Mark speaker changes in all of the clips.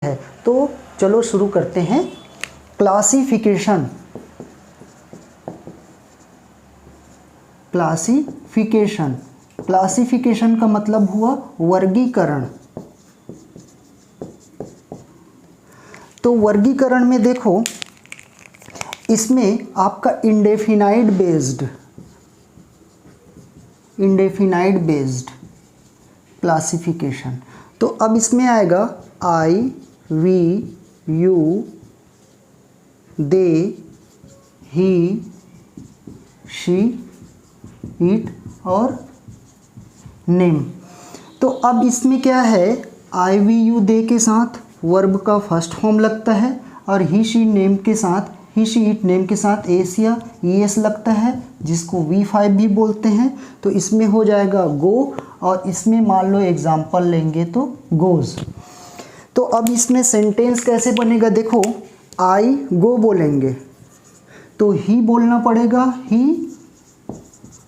Speaker 1: है। तो चलो शुरू करते हैं। क्लासिफिकेशन। क्लासिफिकेशन क्लासिफिकेशन का मतलब हुआ वर्गीकरण। तो वर्गीकरण में देखो, इसमें आपका इंडेफिनाइट बेस्ड क्लासिफिकेशन। तो अब इसमें आएगा I, we, you, they, he, she, it और नेम। तो अब इसमें क्या है, आई, वी, यू, दे के साथ वर्ब का फर्स्ट फॉर्म लगता है और ही, शी, नेम के साथ, ही, शी, इट, नेम के साथ एस या ईएस लगता है, जिसको V5 भी बोलते हैं। तो इसमें हो जाएगा गो, और इसमें मान लो एग्जाम्पल लेंगे तो गोज। तो अब इसमें सेंटेंस कैसे बनेगा, देखो आई गो बोलेंगे तो ही बोलना पड़ेगा, ही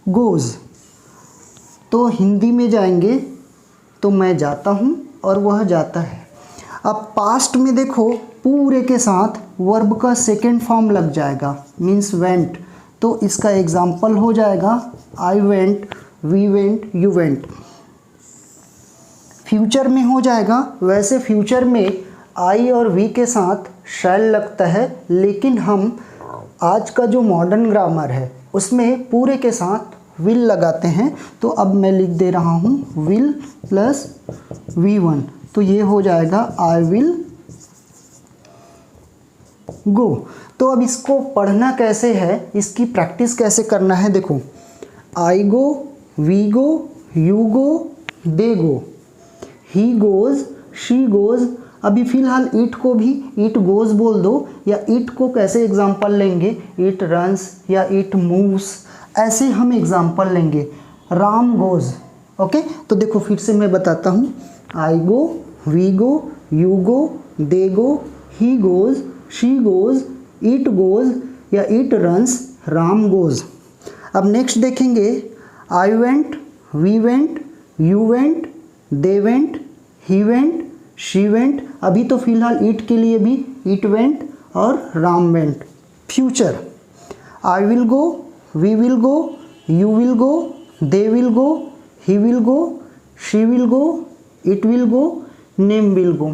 Speaker 1: गोज। तो हिंदी में जाएंगे तो मैं जाता हूँ और वह जाता है। अब पास्ट में देखो, पूरे के साथ वर्ब का सेकेंड फॉर्म लग जाएगा, मीन्स वेंट। तो इसका एग्जाम्पल हो जाएगा I went, we went, you went. Future में हो जाएगा, वैसे फ्यूचर में आई और वी के साथ शैल लगता है, लेकिन हम आज का जो मॉडर्न ग्रामर है उसमें पूरे के साथ विल लगाते हैं। तो अब मैं लिख दे रहा हूँ विल प्लस V1। तो ये हो जाएगा आई विल गो। तो अब इसको पढ़ना कैसे है, इसकी प्रैक्टिस कैसे करना है, देखो I go, we go, you go, they go, he goes, she goes. अभी फिलहाल इट को भी इट गोज बोल दो, या इट को कैसे एग्जाम्पल लेंगे, इट रन्स या इट मूव्स, ऐसे हम एग्जाम्पल लेंगे। Ram goes, okay. तो देखो फिर से मैं बताता हूँ, I go, we go, you go, they go, he goes, she goes, it goes या इट रन्स, राम गोज। अब नेक्स्ट देखेंगे, I went, we went, you went, they went, he went, she went. अभी तो फिलहाल इट के लिए भी it went और Ram went. Future, I will go, we will go, you will go, they will go, he will go, she will go, it will go, name will go.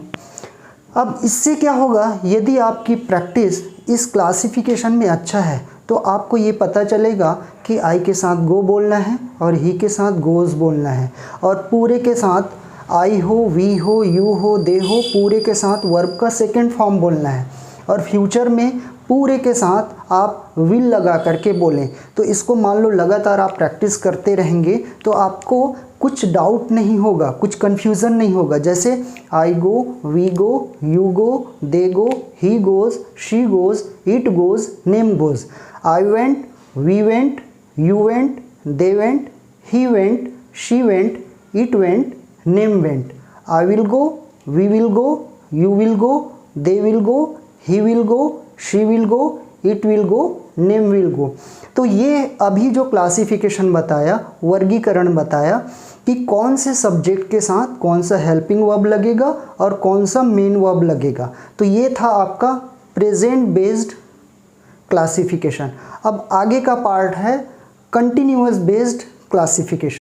Speaker 1: अब इससे क्या होगा, यदि आपकी प्रैक्टिस इस क्लासिफिकेशन में अच्छा है तो आपको ये पता चलेगा कि आई के साथ गो बोलना है और ही के साथ गोज बोलना है, और पूरे के साथ आई हो, वी हो, यू हो, दे हो, पूरे के साथ वर्ब का सेकेंड फॉर्म बोलना है। और फ्यूचर में पूरे के साथ आप विल लगा करके बोलें। तो इसको मान लो लगातार आप प्रैक्टिस करते रहेंगे तो आपको कुछ डाउट नहीं होगा, कुछ कन्फ्यूज़न नहीं होगा। जैसे I go, we go, you go, they go, he goes, she goes, it goes, name goes. I went, we went, you went, they went, he went, she went, it went, name went. I will go, we will go, you will go, they will go, he will go, she will go, it will go, name will go. तो ये अभी जो classification बताया, वर्गीकरण बताया कि कौन से सब्जेक्ट के साथ कौन सा हेल्पिंग वर्ब लगेगा और कौन सा मेन वर्ब लगेगा। तो ये था आपका प्रेजेंट बेस्ड क्लासिफिकेशन। अब आगे का पार्ट है कंटिन्यूअस बेस्ड क्लासिफिकेशन।